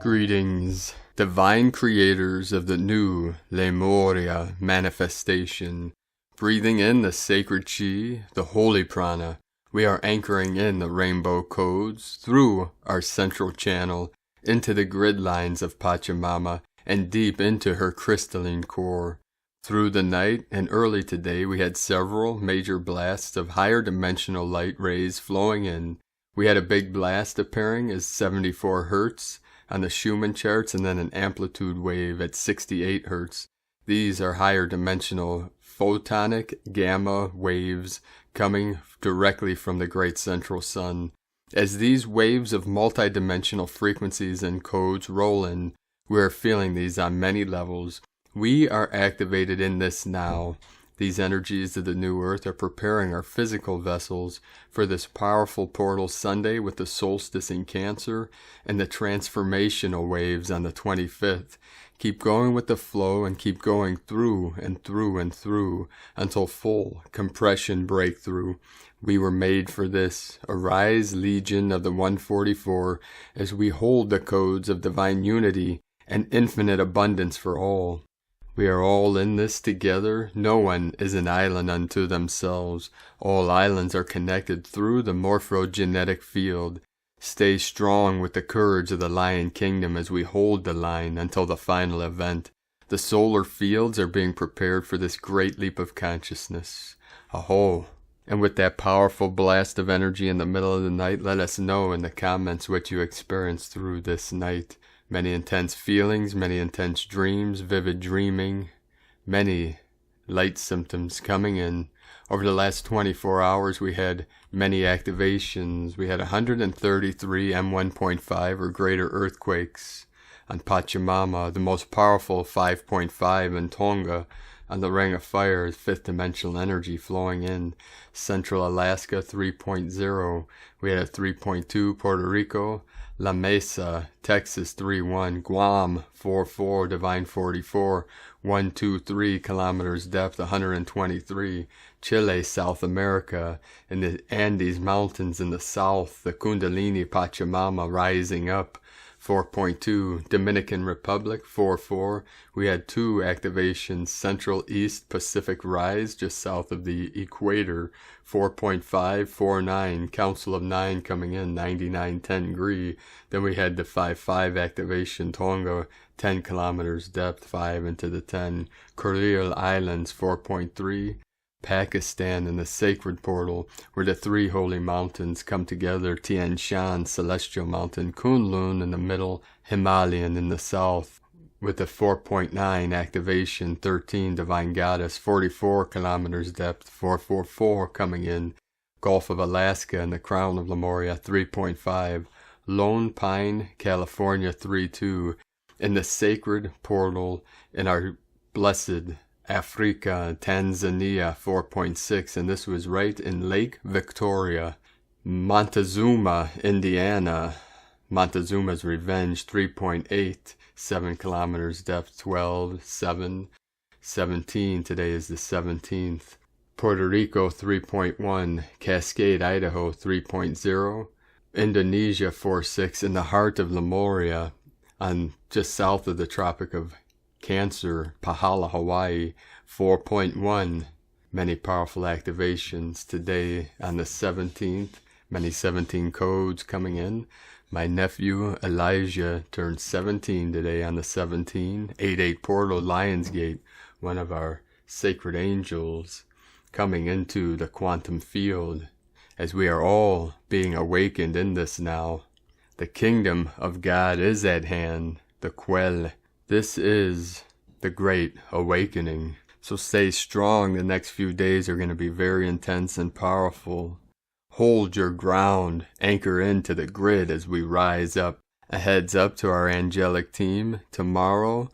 Greetings, divine creators of the new Lemuria manifestation. Breathing in the sacred chi, the holy prana, we are anchoring in the rainbow codes through our central channel into the grid lines of Pachamama and deep into her crystalline core. Through the night and early today, we had several major blasts of higher dimensional light rays flowing in. We had a big blast appearing as 74 Hertz on the Schumann charts, and then an amplitude wave at 68 Hertz. These are higher dimensional photonic gamma waves coming directly from the great central sun. As these waves of multidimensional frequencies and codes roll in, we are feeling these on many levels. We are activated in this now. These energies of the new earth are preparing our physical vessels for this powerful portal Sunday with the solstice in Cancer and the transformational waves on the 25th. Keep going with the flow and keep going through and through and through until full compression breakthrough. We were made for this. Arise, Legion of the 144, as we hold the codes of divine unity and infinite abundance for all. We are all in this together. No one is an island unto themselves. All islands are connected through the morphogenetic field. Stay strong with the courage of the Lion Kingdom as we hold the line until the final event. The solar fields are being prepared for this great leap of consciousness. Aho! And with that powerful blast of energy in the middle of the night, let us know in the comments what you experienced through this night. Many intense feelings, many intense dreams, vivid dreaming, many light symptoms coming in. Over the last 24 hours, we had many activations. We had 133 M1.5 or greater earthquakes on Pachamama, the most powerful 5.5 in Tonga. On the Ring of Fire, fifth dimensional energy flowing in. Central Alaska 3.0. We had a 3.2 Puerto Rico. La Mesa, Texas 3.1, Guam 4.4, Divine 44, 123 kilometers depth, 123, Chile, South America, in the Andes Mountains in the south, the Kundalini Pachamama rising up, 4.2, Dominican Republic 4.4, we had 2 activations, Central East Pacific Rise just south of the equator, 4.5, 4.9, Council of 9 coming in, 99.10 degree. Then we had the 5.5 activation, Tonga, 10 kilometers depth, 5 into the 10. Kuril Islands, 4.3. Pakistan in the sacred portal, where the 3 holy mountains come together, Tian Shan, Celestial Mountain, Kunlun in the middle, Himalayan in the south. With the 4.9 activation, 13 Divine Goddess, 44 kilometers depth, 444 coming in. Gulf of Alaska and the Crown of Lemuria, 3.5. Lone Pine, California, 3.2. In the sacred portal in our blessed Africa, Tanzania, 4.6. And this was right in Lake Victoria. Montezuma, Indiana. Montezuma's Revenge, 3.8. 7 kilometers depth, 12, 7, 17, today is the 17th. Puerto Rico 3.1, Cascade, Idaho 3.0, Indonesia 4.6, in the heart of Lemuria, on just south of the Tropic of Cancer, Pahala, Hawaii 4.1. Many powerful activations today on the 17th, many 17 codes coming in. My nephew Elijah turned 17 today on the 17. 8-8 portal, Lionsgate, one of our sacred angels coming into the quantum field as we are all being awakened in this now. The kingdom of God is at hand, the Quell. This is the great awakening. So stay strong. The next few days are going to be very intense and powerful. Hold your ground, anchor into the grid as we rise up. A heads up to our angelic team. Tomorrow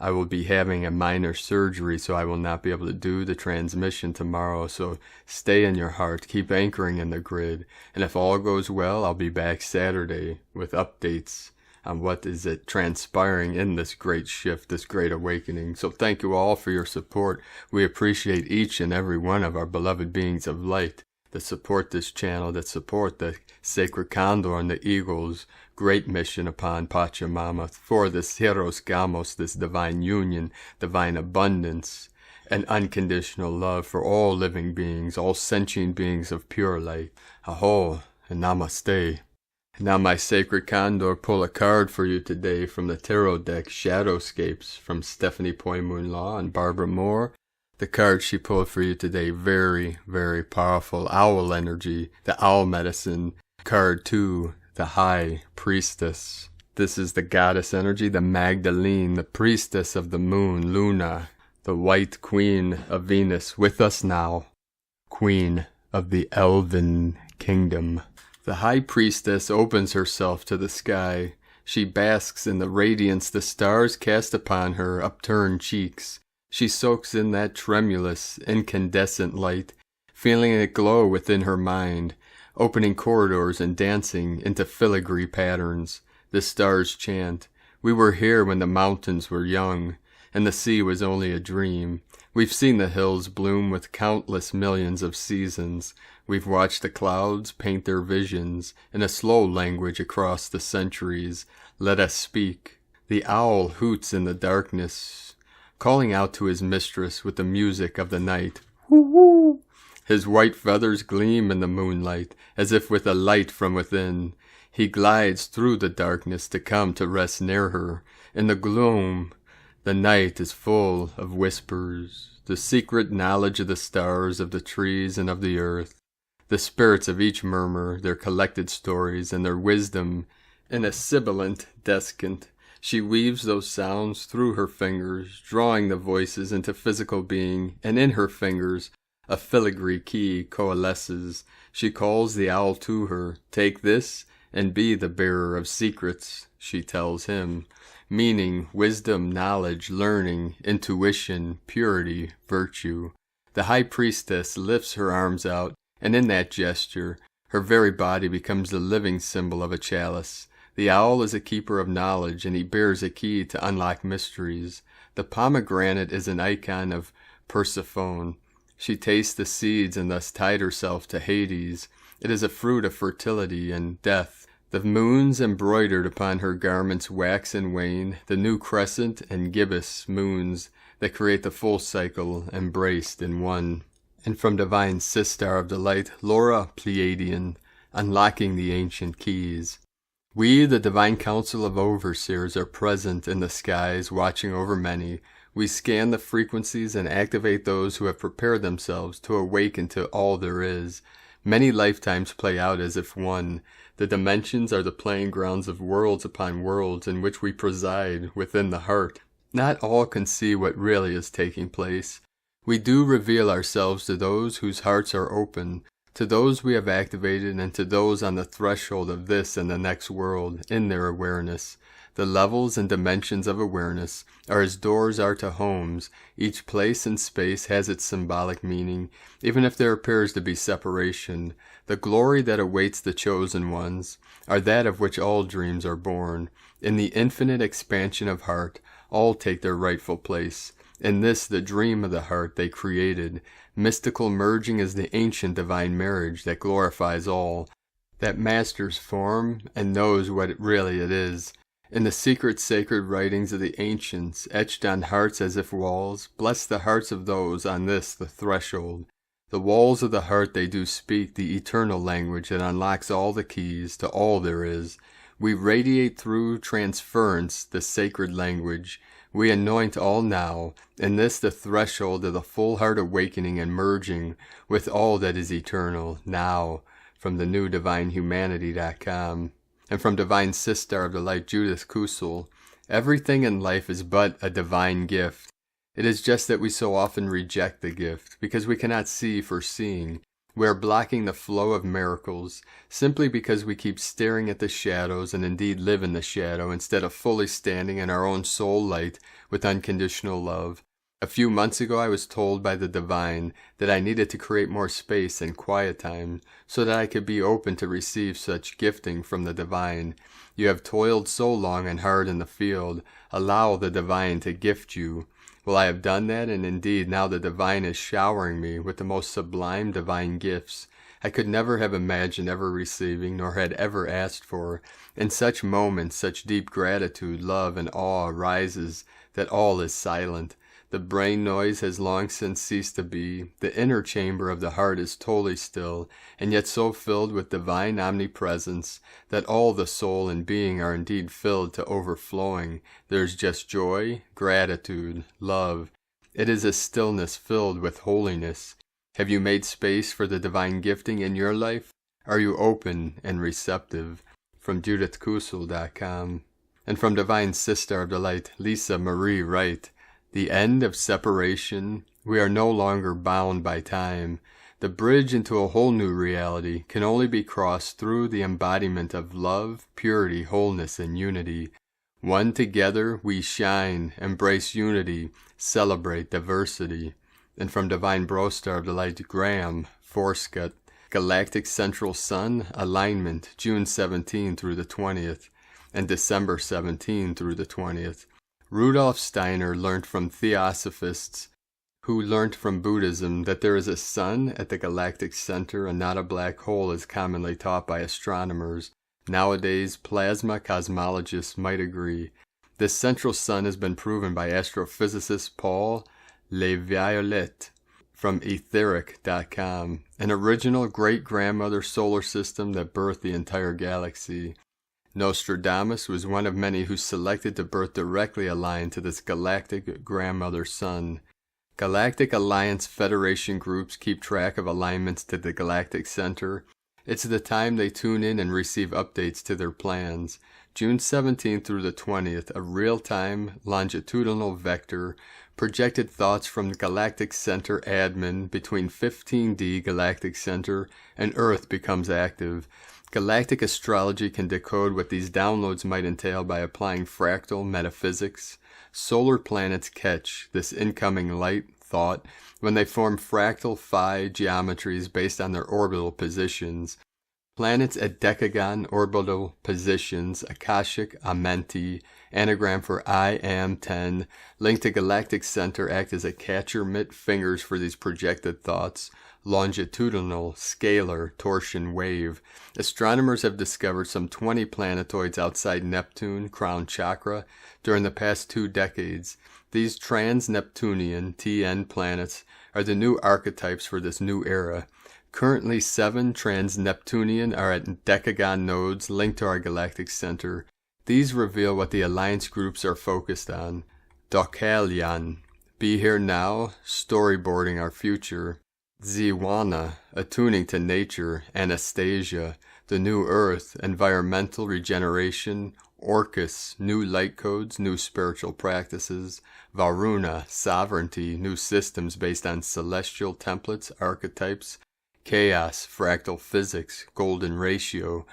I will be having a minor surgery, so I will not be able to do the transmission tomorrow. So stay in your heart, keep anchoring in the grid. And if all goes well, I'll be back Saturday with updates on what is it transpiring in this great shift, this great awakening. So thank you all for your support. We appreciate each and every one of our beloved beings of light that support this channel, that support the sacred Condor and the Eagle's great mission upon Pachamama for this Hieros Gamos, this divine union, divine abundance, and unconditional love for all living beings, all sentient beings of pure light. Aho and Namaste. Now my sacred Condor, pull a card for you today from the tarot deck Shadowscapes from Stephanie Poimunlaw and Barbara Moore. The card she pulled for you today, very, very powerful. Owl energy, the owl medicine. Card 2, the High Priestess. This is the goddess energy, the Magdalene, the priestess of the moon, Luna, the white queen of Venus, with us now, queen of the elven kingdom. The High Priestess opens herself to the sky. She basks in the radiance the stars cast upon her upturned cheeks. She soaks in that tremulous, incandescent light, feeling it glow within her mind, opening corridors and dancing into filigree patterns. The stars chant, "We were here when the mountains were young, and the sea was only a dream. We've seen the hills bloom with countless millions of seasons. We've watched the clouds paint their visions in a slow language across the centuries. Let us speak." The owl hoots in the darkness, calling out to his mistress with the music of the night. Woo-woo! His white feathers gleam in the moonlight, as if with a light from within. He glides through the darkness to come to rest near her. In the gloom, the night is full of whispers, the secret knowledge of the stars, of the trees, and of the earth. The spirits of each murmur their collected stories and their wisdom in a sibilant descant. She weaves those sounds through her fingers, drawing the voices into physical being, and in her fingers a filigree key coalesces. She calls the owl to her. "Take this and be the bearer of secrets," she tells him, meaning wisdom, knowledge, learning, intuition, purity, virtue. The High Priestess lifts her arms out, and in that gesture, her very body becomes the living symbol of a chalice. The owl is a keeper of knowledge, and he bears a key to unlock mysteries. The pomegranate is an icon of Persephone. She tastes the seeds and thus tied herself to Hades. It is a fruit of fertility and death. The moons embroidered upon her garments wax and wane, the new crescent and gibbous moons that create the full cycle embraced in one. And from divine Sistar of Delight, Laura Pleiadian, unlocking the ancient keys. We, the divine council of overseers, are present in the skies, watching over many. We scan the frequencies and activate those who have prepared themselves to awaken to all there is. Many lifetimes play out as if one. The dimensions are the playing grounds of worlds upon worlds in which we preside within the heart. Not all can see what really is taking place. We do reveal ourselves to those whose hearts are open, to those we have activated, and to those on the threshold of this and the next world in their awareness. The levels and dimensions of awareness are as doors are to homes. Each place and space has its symbolic meaning, even if there appears to be separation. The glory that awaits the chosen ones are that of which all dreams are born. In the infinite expansion of heart, all take their rightful place. In this, the dream of the heart they created. Mystical merging is the ancient divine marriage that glorifies all, that masters form and knows what it really is. In the secret sacred writings of the ancients, etched on hearts as if walls, bless the hearts of those on this the threshold. The walls of the heart they do speak the eternal language that unlocks all the keys to all there is. We radiate through transference the sacred language. We anoint all now, in this the threshold of the full heart awakening and merging with all that is eternal, now, from the new divinehumanity.com. And from Divine Sister of the Light, Judith Kusel, everything in life is but a divine gift. It is just that we so often reject the gift, because we cannot see for seeing. We are blocking the flow of miracles simply because we keep staring at the shadows and indeed live in the shadow instead of fully standing in our own soul light with unconditional love. A few months ago I was told by the divine that I needed to create more space and quiet time so that I could be open to receive such gifting from the divine. You have toiled so long and hard in the field. Allow the divine to gift you. Well, I have done that, and indeed now the divine is showering me with the most sublime divine gifts I could never have imagined ever receiving, nor had ever asked for. In such moments, such deep gratitude, love, and awe arises that all is silent. The brain noise has long since ceased to be. The inner chamber of the heart is totally still, and yet so filled with divine omnipresence that all the soul and being are indeed filled to overflowing. There is just joy, gratitude, love. It is a stillness filled with holiness. Have you made space for the divine gifting in your life? Are you open and receptive? From JudithKusel.com. And from Divine Sister of the Light, Lisa Marie Wright. The end of separation. We are no longer bound by time. The bridge into a whole new reality can only be crossed through the embodiment of love, purity, wholeness, and unity. One together we shine, embrace unity, celebrate diversity. And from Divine Brostar of the Light, Graham Forscutt, Galactic Central Sun Alignment, June 17 through the 20th, and December 17 through the 20th. Rudolf Steiner learned from Theosophists who learned from Buddhism that there is a sun at the galactic center and not a black hole as commonly taught by astronomers. Nowadays, plasma cosmologists might agree. This central sun has been proven by astrophysicist Paul Leviolette from Etheric.com, an original great-grandmother solar system that birthed the entire galaxy. Nostradamus was one of many who selected to birth directly aligned to this galactic grandmother sun. Galactic Alliance Federation groups keep track of alignments to the galactic center. It's the time they tune in and receive updates to their plans. June 17th through the 20th, a real-time longitudinal vector projected thoughts from the Galactic Center admin between 15D Galactic Center and Earth becomes active. Galactic astrology can decode what these downloads might entail by applying fractal metaphysics. Solar planets catch this incoming light thought when they form fractal phi geometries based on their orbital positions. Planets at decagon orbital positions, Akashic Amenti, anagram for I am 10, linked to galactic center, act as a catcher mitt fingers for these projected thoughts. Longitudinal, scalar, torsion wave. Astronomers have discovered some 20 planetoids outside Neptune, crown chakra, during the past 2 decades. These trans-Neptunian TN planets are the new archetypes for this new era. Currently 7 trans-Neptunian are at decagon nodes linked to our galactic center. These reveal what the alliance groups are focused on. Dokalian, be here now, storyboarding our future. Ziwana, attuning to nature. Anastasia, the new earth, environmental regeneration. Orcus, new light codes, new spiritual practices. Varuna, sovereignty, new systems based on celestial templates, archetypes. Chaos, fractal physics, golden ratio.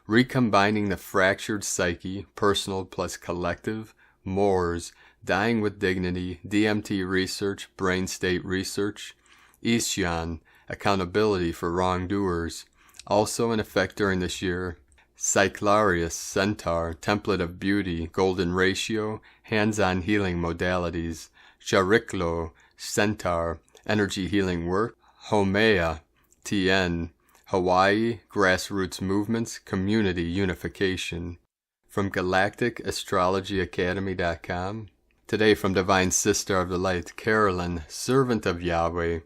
Recombining the fractured psyche, personal plus collective. Moors, dying with dignity, DMT research, brain state research. Isyan, accountability for wrongdoers. Also in effect during this year, Cyclarius, Centaur, template of beauty, golden ratio, hands-on healing modalities. Chariklo, Centaur, energy healing work. Haumea, TN, Hawaii, grassroots movements, community unification. From GalacticAstrologyAcademy.com. Today from Divine Sister of the Light, Carolyn, servant of Yahweh.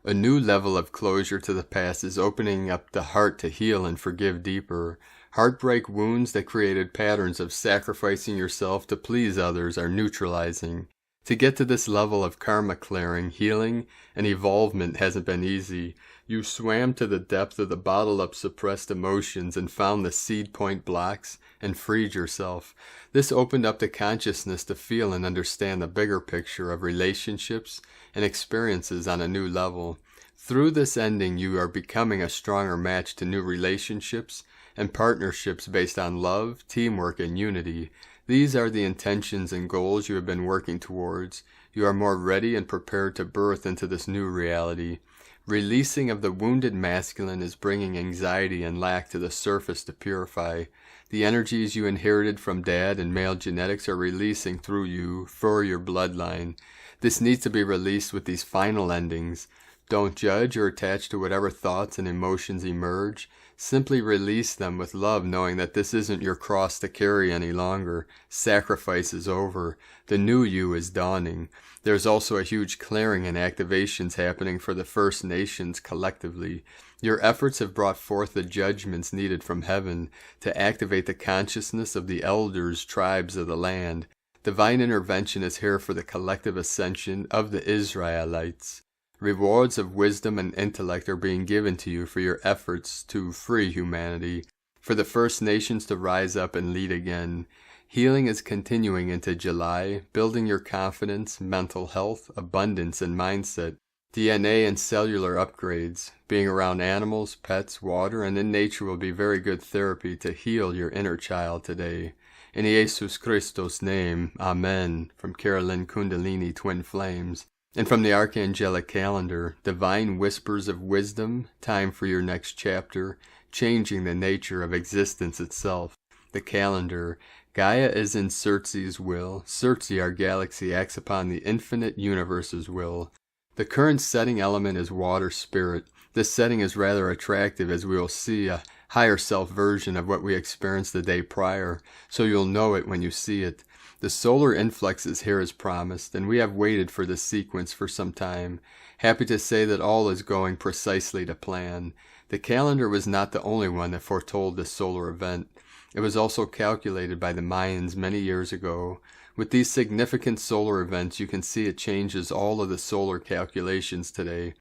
A new level of closure to the past is opening up the heart to heal and forgive deeper. Heartbreak wounds that created patterns of sacrificing yourself to please others are neutralizing. To get to this level of karma clearing, healing, and evolvement hasn't been easy. You swam to the depth of the bottled-up suppressed emotions and found the seed point blocks and freed yourself. This opened up the consciousness to feel and understand the bigger picture of relationships and experiences on a new level. Through this ending, you are becoming a stronger match to new relationships and partnerships based on love, teamwork, and unity. These are the intentions and goals you have been working towards. You are more ready and prepared to birth into this new reality. Releasing of the wounded masculine is bringing anxiety and lack to the surface to purify. The energies you inherited from dad and male genetics are releasing through you for your bloodline. This needs to be released with these final endings. Don't judge or attach to whatever thoughts and emotions emerge. Simply release them with love, knowing that this isn't your cross to carry any longer. Sacrifice is over. The new you is dawning. There's also a huge clearing and activations happening for the First Nations collectively. Your efforts have brought forth the judgments needed from heaven to activate the consciousness of the elders, tribes of the land. Divine intervention is here for the collective ascension of the Israelites. Rewards of wisdom and intellect are being given to you for your efforts to free humanity, for the First Nations to rise up and lead again. Healing is continuing into July, building your confidence, mental health, abundance, and mindset. DNA and cellular upgrades, being around animals, pets, water, and in nature will be very good therapy to heal your inner child today. In Jesus Christos' name, Amen. From Carolyn Kundalini Twin Flames. And from the Archangelic Calendar, divine whispers of wisdom, time for your next chapter, changing the nature of existence itself. The calendar, Gaia is in Circe's will. Circe, our galaxy, acts upon the infinite universe's will. The current setting element is water spirit. This setting is rather attractive, as we will see a higher self version of what we experienced the day prior, so you'll know it when you see it. The solar influx is here as promised, and we have waited for this sequence for some time. Happy to say that all is going precisely to plan. The calendar was not the only one that foretold this solar event. It was also calculated by the Mayans many years ago. With these significant solar events, you can see it changes all of the solar calculations today.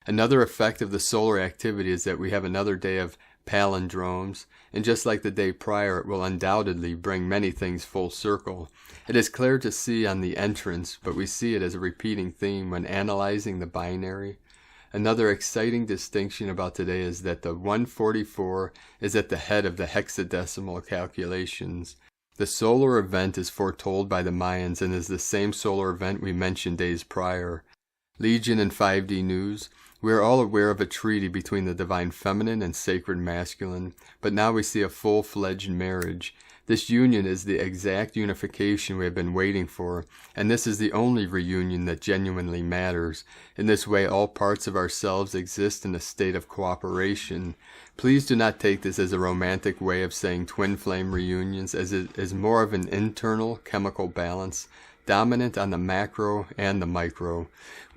Another effect of the solar activity is that we have another day of palindromes, and just like the day prior, it will undoubtedly bring many things full circle. It is clear to see on the entrance, but we see it as a repeating theme when analyzing the binary. Another exciting distinction about today is that the 144 is at the head of the hexadecimal calculations. The solar event is foretold by the Mayans and is the same solar event we mentioned days prior. Legion and 5D News. We are all aware of a treaty between the divine feminine and sacred masculine, but now we see a full-fledged marriage. This union is the exact unification we have been waiting for, and this is the only reunion that genuinely matters. In this way, all parts of ourselves exist in a state of cooperation. Please do not take this as a romantic way of saying twin flame reunions, as it is more of an internal chemical balance, dominant on the macro and the micro.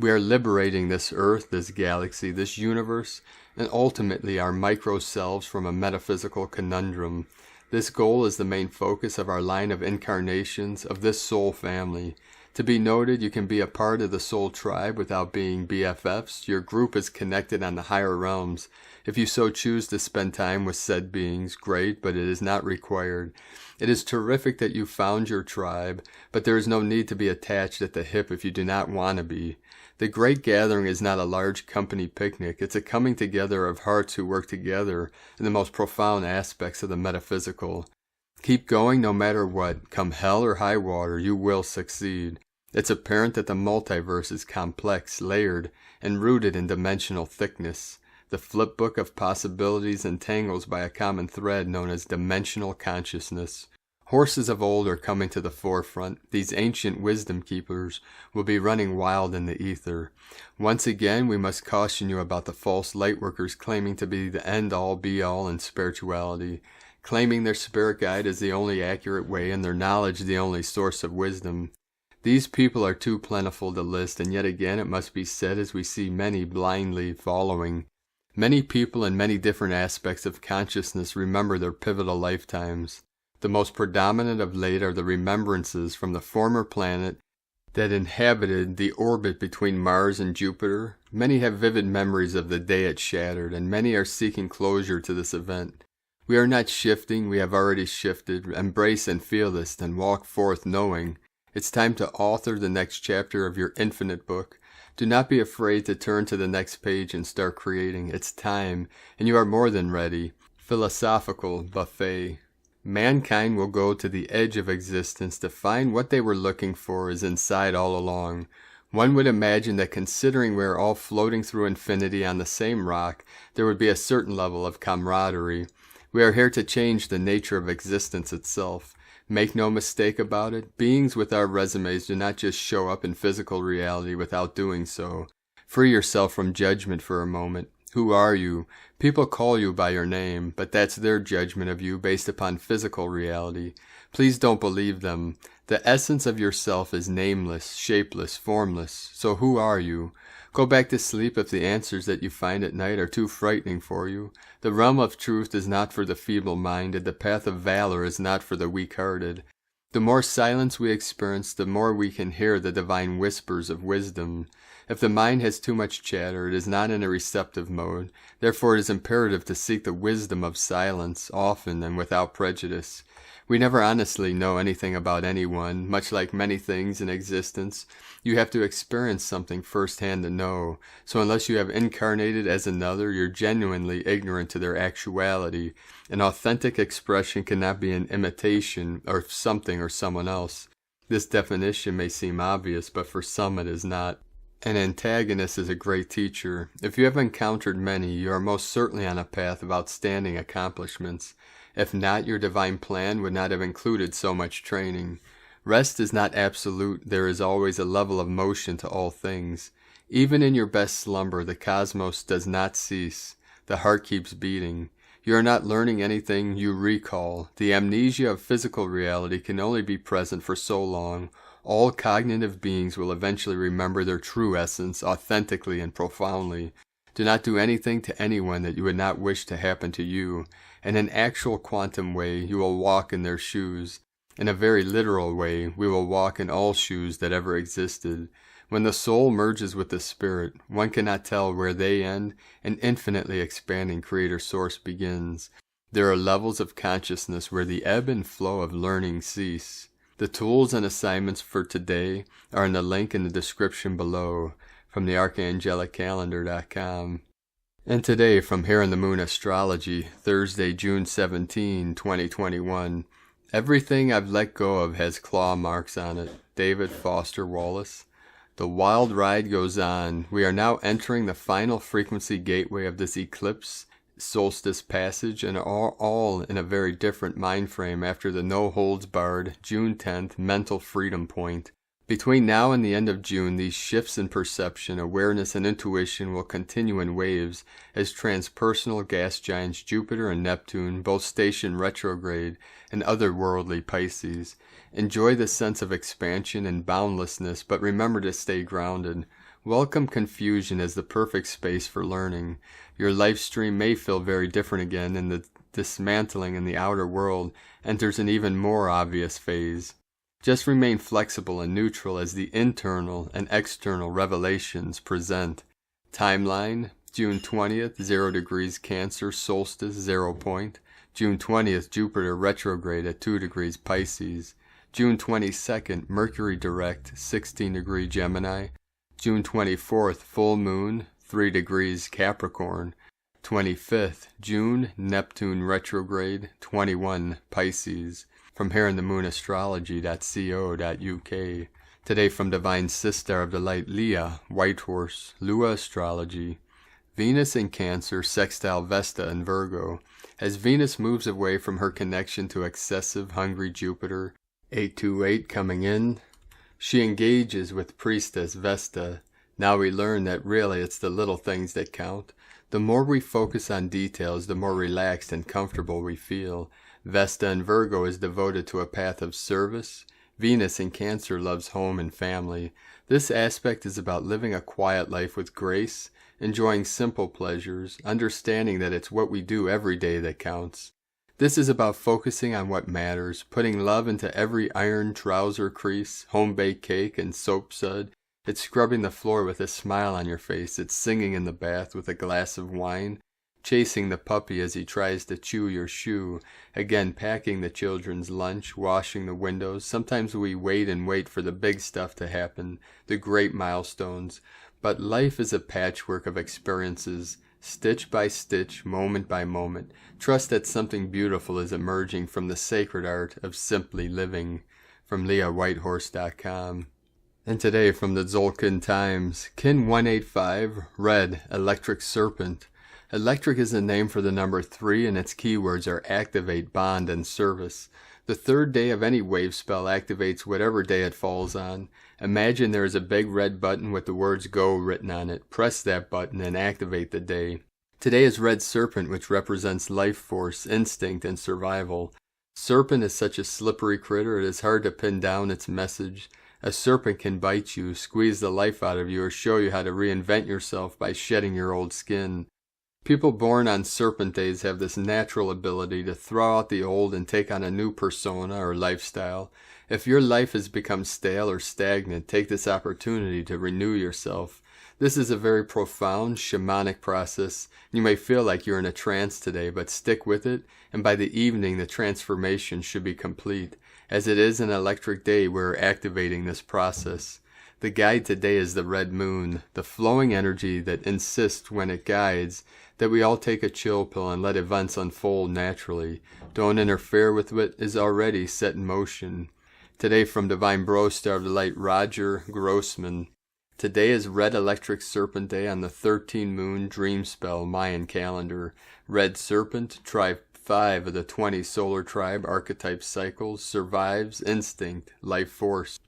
We are liberating this earth, this galaxy, this universe, and ultimately our micro selves from a metaphysical conundrum. This goal is the main focus of our line of incarnations of this soul family. To be noted, you can be a part of the soul tribe without being BFFs. Your group is connected on the higher realms. If you so choose to spend time with said beings, great, but it is not required. It is terrific that you found your tribe, but there is no need to be attached at the hip if you do not want to be. The great gathering is not a large company picnic. It's a coming together of hearts who work together in the most profound aspects of the metaphysical. Keep going no matter what. Come hell or high water, you will succeed. It's apparent that the multiverse is complex, layered, and rooted in dimensional thickness. The flip book of possibilities entangles by a common thread known as dimensional consciousness. Horses of old are coming to the forefront. These ancient wisdom keepers will be running wild in the ether. Once again, we must caution you about the false lightworkers claiming to be the end-all, be-all in spirituality, claiming their spirit guide is the only accurate way and their knowledge the only source of wisdom. These people are too plentiful to list, and yet again it must be said as we see many blindly following. Many people in many different aspects of consciousness remember their pivotal lifetimes. The most predominant of late are the remembrances from the former planet that inhabited the orbit between Mars and Jupiter. Many have vivid memories of the day it shattered, and many are seeking closure to this event. We are not shifting, we have already shifted. Embrace and feel this, then walk forth knowing it's time to author the next chapter of your infinite book. Do not be afraid to turn to the next page and start creating. It's time, and you are more than ready. Philosophical buffet. Mankind will go to the edge of existence to find what they were looking for is inside all along. One would imagine that considering we are all floating through infinity on the same rock, there would be a certain level of camaraderie. We are here to change the nature of existence itself. Make no mistake about it, beings with our resumes do not just show up in physical reality without doing so. Free yourself from judgment for a moment. Who are you? People call you by your name, but that's their judgment of you based upon physical reality. Please don't believe them. The essence of yourself is nameless, shapeless, formless. So who are you? Go back to sleep if the answers that you find at night are too frightening for you. The realm of truth is not for the feeble-minded. The path of valor is not for the weak-hearted. The more silence we experience, the more we can hear the divine whispers of wisdom. If the mind has too much chatter, it is not in a receptive mode. Therefore it is imperative to seek the wisdom of silence, often and without prejudice. We never honestly know anything about anyone. Much like many things in existence, you have to experience something firsthand to know. So unless you have incarnated as another, you're genuinely ignorant to their actuality. An authentic expression cannot be an imitation of something or someone else. This definition may seem obvious, but for some it is not. An antagonist is a great teacher. If you have encountered many, you are most certainly on a path of outstanding accomplishments. If not, your divine plan would not have included so much training. Rest is not absolute. There is always a level of motion to all things. Even in your best slumber, the cosmos does not cease. The heart keeps beating. You are not learning anything you recall. The amnesia of physical reality can only be present for so long. All cognitive beings will eventually remember their true essence authentically and profoundly. Do not do anything to anyone that you would not wish to happen to you. In an actual quantum way, you will walk in their shoes. In a very literal way, we will walk in all shoes that ever existed. When the soul merges with the spirit, one cannot tell where they end and infinitely expanding creator source begins. There are levels of consciousness where the ebb and flow of learning cease. The tools and assignments for today are in the link in the description below from the archangelicalendar.com. And today from Here in the Moon Astrology, Thursday, June 17, 2021. Everything I've let go of has claw marks on it. David Foster Wallace. The wild ride goes on. We are now entering the final frequency gateway of this eclipse, solstice passage, and are all in a very different mind frame after the no-holds-barred June 10th mental freedom point. Between now and the end of June, these shifts in perception, awareness, and intuition will continue in waves as transpersonal gas giants Jupiter and Neptune both station retrograde in otherworldly Pisces. Enjoy the sense of expansion and boundlessness, but remember to stay grounded. Welcome confusion as the perfect space for learning. Your life stream may feel very different again, and the dismantling in the outer world enters an even more obvious phase. Just remain flexible and neutral as the internal and external revelations present. Timeline, June 20th, 0 degrees Cancer, solstice, 0 point. June 20th, Jupiter retrograde at 2 degrees Pisces. June 22nd, Mercury direct, 16 degree Gemini. June 24th, full moon, 3 degrees Capricorn. 25th, June, Neptune retrograde, 21 Pisces. From Here in the Moon Astrology.co.uk. Today from Divine Sister of the Light Leah, White Horse, Lua Astrology. Venus in Cancer, sextile Vesta in Virgo. As Venus moves away from her connection to excessive, hungry Jupiter, 828 coming in, she engages with Priestess Vesta. Now we learn that really it's the little things that count. The more we focus on details, the more relaxed and comfortable we feel. Vesta in Virgo is devoted to a path of service. Venus in Cancer loves home and family. This aspect is about living a quiet life with grace, enjoying simple pleasures, understanding that it's what we do every day that counts. This is about focusing on what matters, putting love into every iron trouser crease, home-baked cake, and soap sud. It's scrubbing the floor with a smile on your face. It's singing in the bath with a glass of wine. Chasing the puppy as he tries to chew your shoe, again packing the children's lunch, washing the windows. Sometimes we wait and wait for the big stuff to happen, the great milestones. But life is a patchwork of experiences, stitch by stitch, moment by moment. Trust that something beautiful is emerging from the sacred art of simply living. From LeahWhitehorse.com. And today from the Tzolk'in Times, Kin 185, red, electric serpent. Electric is a name for the number 3, and its keywords are activate, bond, and service. The third day of any wave spell activates whatever day it falls on. Imagine there is a big red button with the words go written on it. Press that button and activate the day. Today is red serpent, which represents life force, instinct, and survival. Serpent is such a slippery critter, it is hard to pin down its message. A serpent can bite you, squeeze the life out of you, or show you how to reinvent yourself by shedding your old skin. People born on serpent days have this natural ability to throw out the old and take on a new persona or lifestyle. If your life has become stale or stagnant, take this opportunity to renew yourself. This is a very profound shamanic process. You may feel like you're in a trance today, but stick with it, and by the evening the transformation should be complete. As it is an electric day, we're activating this process. The guide today is the red moon, the flowing energy that insists when it guides that we all take a chill pill and let events unfold naturally. Don't interfere with what is already set in motion. Today from Divine Bro Star of the Light, Roger Grossman. Today is Red Electric Serpent Day on the 13 Moon Dream Spell Mayan calendar. Red Serpent, Tribe 5 of the 20 Solar Tribe Archetype Cycles, survives instinct, life force.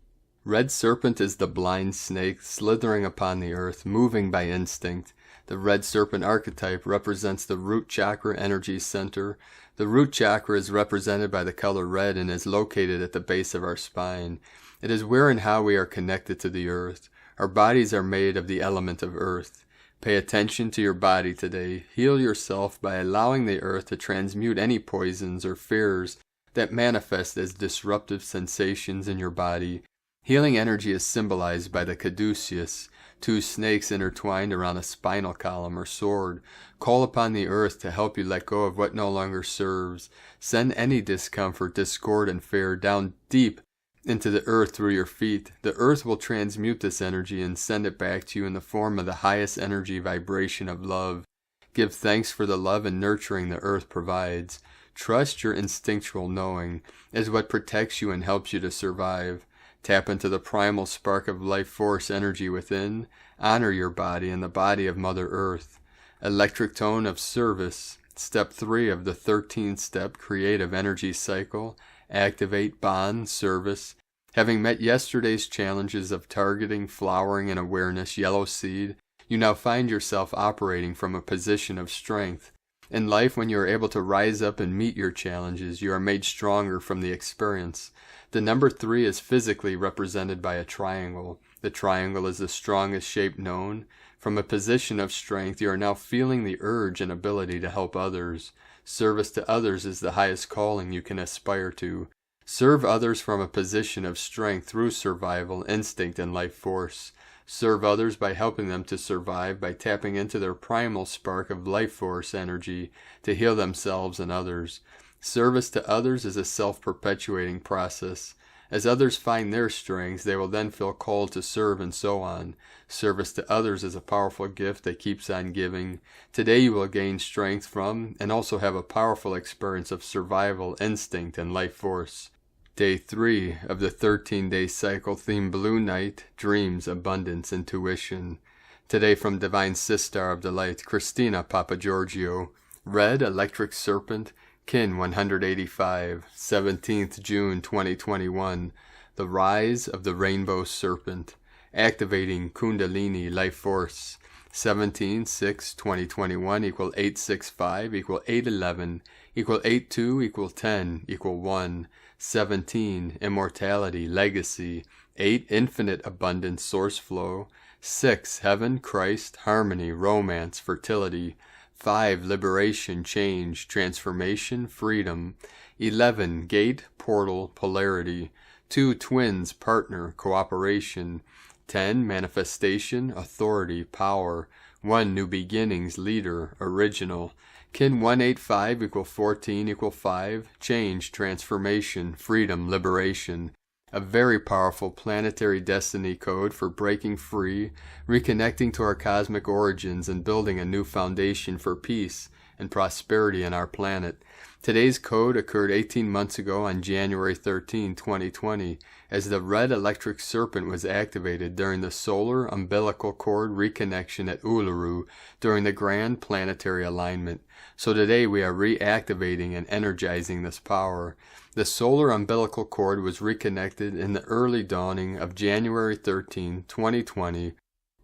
Red Serpent is the blind snake slithering upon the earth, moving by instinct. The Red Serpent archetype represents the root chakra energy center. The root chakra is represented by the color red and is located at the base of our spine. It is where and how we are connected to the earth. Our bodies are made of the element of earth. Pay attention to your body today. Heal yourself by allowing the earth to transmute any poisons or fears that manifest as disruptive sensations in your body. Healing energy is symbolized by the caduceus, 2 snakes intertwined around a spinal column or sword. Call upon the earth to help you let go of what no longer serves. Send any discomfort, discord, and fear down deep into the earth through your feet. The earth will transmute this energy and send it back to you in the form of the highest energy vibration of love. Give thanks for the love and nurturing the earth provides. Trust your instinctual knowing as what protects you and helps you to survive. Tap into the primal spark of life force energy within. Honor your body and the body of Mother Earth. Electric tone of service. Step 3 of the 13-step creative energy cycle. Activate, bond, service. Having met yesterday's challenges of targeting, flowering, and awareness, yellow seed, you now find yourself operating from a position of strength. In life, when you are able to rise up and meet your challenges, you are made stronger from the experience. The number 3 is physically represented by a triangle. The triangle is the strongest shape known. From a position of strength, you are now feeling the urge and ability to help others. Service to others is the highest calling you can aspire to. Serve others from a position of strength through survival, instinct, and life force. Serve others by helping them to survive by tapping into their primal spark of life force energy to heal themselves and others. Service to others is a self-perpetuating process. As others find their strengths, they will then feel called to serve and so on. Service to others is a powerful gift that keeps on giving. Today you will gain strength from and also have a powerful experience of survival, instinct, and life force. Day 3 of the 13-day cycle theme Blue Night, Dreams, Abundance, Intuition. Today from Divine Sister of the Light, Christina Papagiorgio. Red Electric Serpent, Kin 185, 17th June 2021. The Rise of the Rainbow Serpent. Activating Kundalini Life Force. 17/6/2021 equal 865 equal 811 equal 82 equal 10 equal 1. 17 Immortality Legacy. 8 Infinite Abundance Source Flow. 6 Heaven, Christ, Harmony, Romance, Fertility. 5 Liberation, Change, Transformation, Freedom. 11 Gate, Portal, Polarity. 2 Twins, Partner, Cooperation. 10 Manifestation, Authority, Power. 1 New Beginnings, Leader, Original. Kin 185 equal 14 equal 5, Change, Transformation, Freedom, Liberation. A very powerful planetary destiny code for breaking free, reconnecting to our cosmic origins, and building a new foundation for peace and prosperity in our planet. Today's code occurred 18 months ago on January 13, 2020, as the red electric serpent was activated during the solar umbilical cord reconnection at Uluru during the grand planetary alignment. So today we are reactivating and energizing this power. The solar umbilical cord was reconnected in the early dawning of January 13, 2020,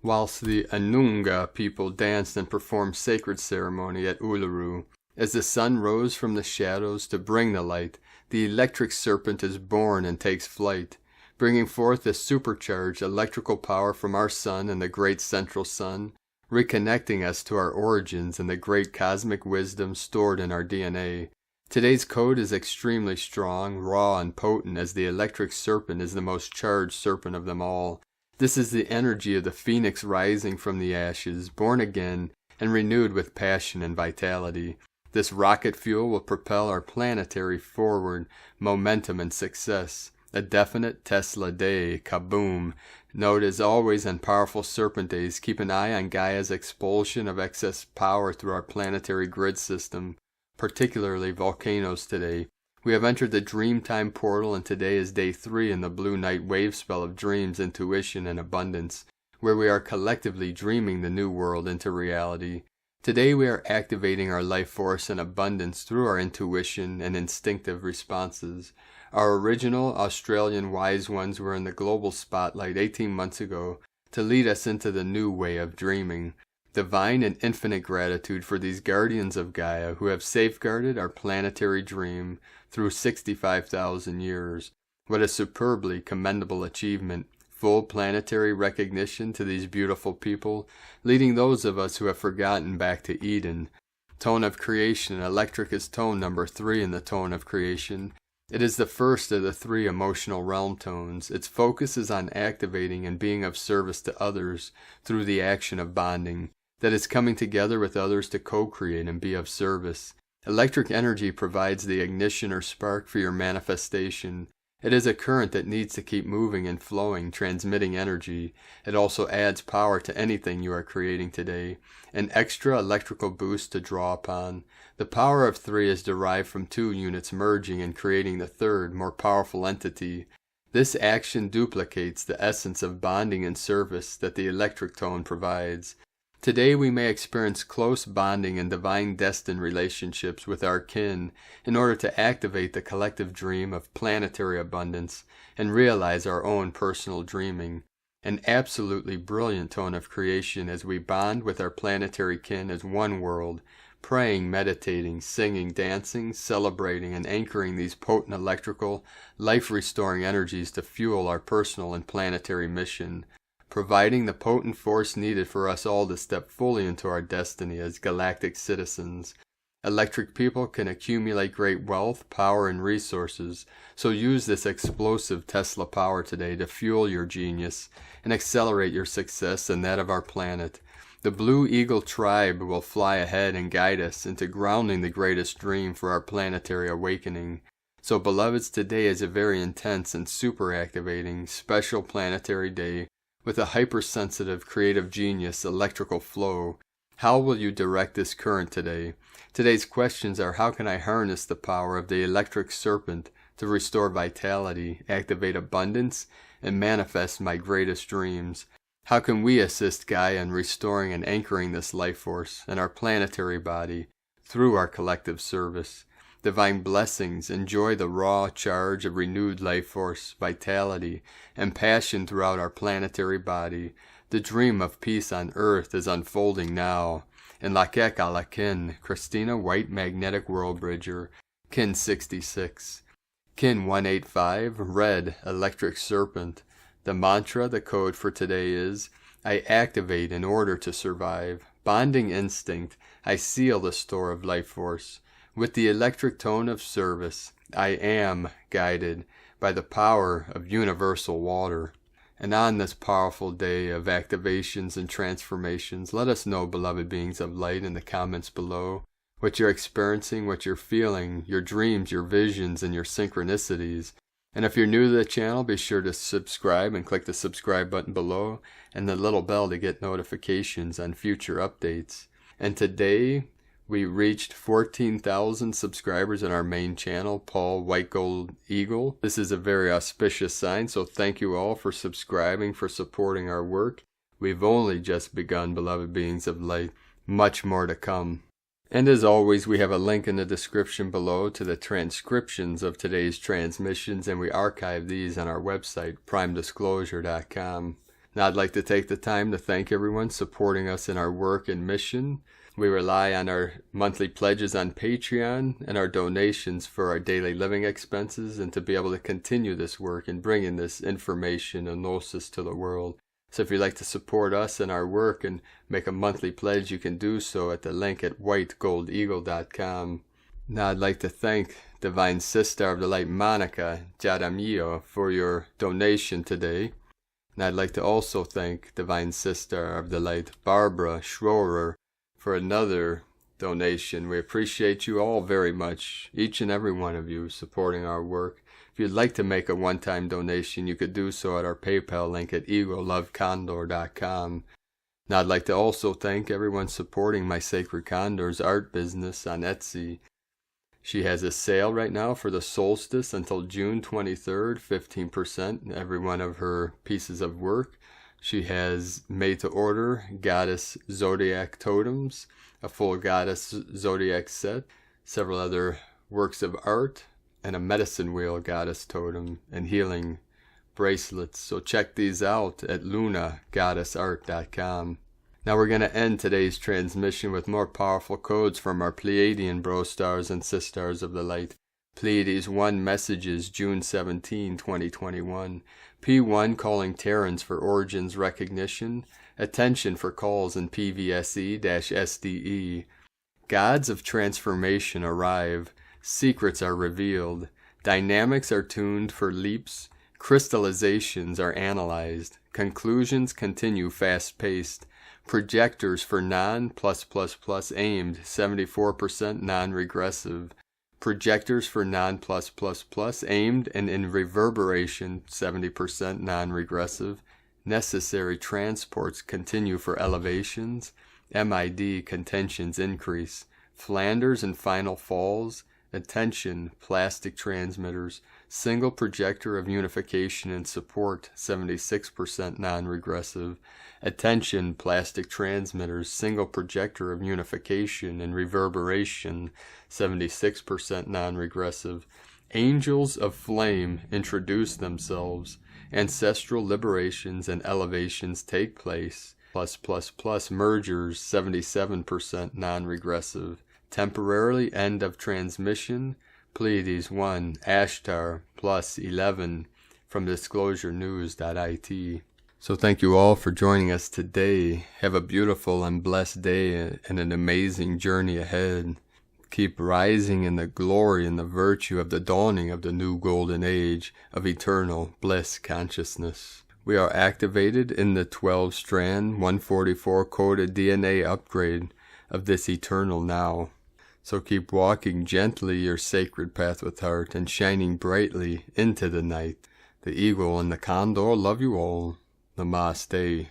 whilst the Anunga people danced and performed sacred ceremony at Uluru. As the sun rose from the shadows to bring the light, the electric serpent is born and takes flight, bringing forth the supercharged electrical power from our sun and the great central sun, reconnecting us to our origins and the great cosmic wisdom stored in our DNA. Today's code is extremely strong, raw, and potent, as the electric serpent is the most charged serpent of them all. This is the energy of the phoenix rising from the ashes, born again and renewed with passion and vitality. This rocket fuel will propel our planetary forward, momentum and success. A definite Tesla day, kaboom. Note, as always on powerful serpent days, keep an eye on Gaia's expulsion of excess power through our planetary grid system, particularly volcanoes today. We have entered the Dreamtime portal, and today is day 3 in the Blue Night wave spell of dreams, intuition, and abundance, where we are collectively dreaming the new world into reality. Today we are activating our life force and abundance through our intuition and instinctive responses. Our original Australian wise ones were in the global spotlight 18 months ago to lead us into the new way of dreaming. Divine and infinite gratitude for these guardians of Gaia who have safeguarded our planetary dream through 65,000 years. What a superbly commendable achievement. Full planetary recognition to these beautiful people, leading those of us who have forgotten back to Eden. Tone of creation. Electric is tone number 3 in the tone of creation. It is the first of the 3 emotional realm tones. Its focus is on activating and being of service to others through the action of bonding. That is coming together with others to co-create and be of service. Electric energy provides the ignition or spark for your manifestation. It is a current that needs to keep moving and flowing, transmitting energy. It also adds power to anything you are creating today, an extra electrical boost to draw upon. The power of 3 is derived from 2 units merging and creating the third, more powerful entity. This action duplicates the essence of bonding and service that the electric tone provides. Today we may experience close bonding and divine destined relationships with our kin in order to activate the collective dream of planetary abundance and realize our own personal dreaming. An absolutely brilliant tone of creation as we bond with our planetary kin as one world, praying, meditating, singing, dancing, celebrating, and anchoring these potent electrical, life-restoring energies to fuel our personal and planetary mission, providing the potent force needed for us all to step fully into our destiny as galactic citizens. Electric people can accumulate great wealth, power, and resources, so use this explosive Tesla power today to fuel your genius and accelerate your success and that of our planet. The Blue Eagle tribe will fly ahead and guide us into grounding the greatest dream for our planetary awakening. So beloveds, today is a very intense and super activating, special planetary day with a hypersensitive creative genius electrical flow. How will you direct this current today? Today's questions are: how can I harness the power of the electric serpent to restore vitality, activate abundance, and manifest my greatest dreams? How can we assist Gaia in restoring and anchoring this life force in our planetary body through our collective service? Divine blessings, enjoy the raw charge of renewed life force, vitality, and passion throughout our planetary body. The dream of peace on Earth is unfolding now. In Lakek ala Kin, Christina White Magnetic World Bridger, Kin 66. Kin 185, Red Electric Serpent. The mantra, the code for today is: I activate in order to survive. Bonding instinct, I seal the store of life force. With the electric tone of service, I am guided by the power of universal water. And on this powerful day of activations and transformations, let us know, beloved beings of light, in the comments below, what you're experiencing, what you're feeling, your dreams, your visions, and your synchronicities. And if you're new to the channel, be sure to subscribe and click the subscribe button below and the little bell to get notifications on future updates. And today, we reached 14,000 subscribers in our main channel, Paul White Gold Eagle. This is a very auspicious sign, so thank you all for subscribing, for supporting our work. We've only just begun, beloved beings of light. Much more to come. And as always, we have a link in the description below to the transcriptions of today's transmissions, and we archive these on our website, primedisclosure.com. Now I'd like to take the time to thank everyone supporting us in our work and mission. We rely on our monthly pledges on Patreon and our donations for our daily living expenses and to be able to continue this work and bringing this information and gnosis to the world. So if you'd like to support us in our work and make a monthly pledge, you can do so at the link at whitegoldeagle.com. Now I'd like to thank Divine Sister of the Light Monica Jaramillo for your donation today. And I'd like to also thank Divine Sister of the Light Barbara Schroer for another donation. We appreciate you all very much, each and every one of you supporting our work. If you'd like to make a one-time donation, you could do so at our PayPal link at egolovecondor.com. Now I'd like to also thank everyone supporting my Sacred Condors art business on Etsy. She has a sale right now for the solstice until June 23rd, 15% every one of her pieces of work. She has made to order goddess zodiac totems, a full goddess zodiac set, several other works of art, and a medicine wheel goddess totem and healing bracelets. So check these out at lunagoddessart.com. Now we're going to end today's transmission with more powerful codes from our Pleiadian bro stars and sisters of the light. Pleiades 1 messages, June 17, 2021. P1 calling Terrans for origins recognition. Attention for calls in PVSE-SDE. Gods of transformation arrive. Secrets are revealed. Dynamics are tuned for leaps. Crystallizations are analyzed. Conclusions continue fast-paced. Projectors for non+++ aimed, 74% non-regressive. Projectors for non+++ aimed and in reverberation, 70% non-regressive. Necessary transports continue for elevations. MID contentions increase. Flanders and final falls. Attention, plastic transmitters. Single projector of unification and support, 76% non-regressive. Attention, plastic transmitters. Single projector of unification and reverberation, 76% non-regressive. Angels of flame introduce themselves. Ancestral liberations and elevations take place. +++ mergers, 77% non-regressive. Temporarily end of transmission, Pleiades 1, Ashtar, +11, from disclosurenews.it. So thank you all for joining us today. Have a beautiful and blessed day and an amazing journey ahead. Keep rising in the glory and the virtue of the dawning of the new golden age of eternal bliss consciousness. We are activated in the 12-strand, 144 coded DNA upgrade of this eternal now. So keep walking gently your sacred path with heart and shining brightly into the night. The eagle and the condor love you all. Namaste.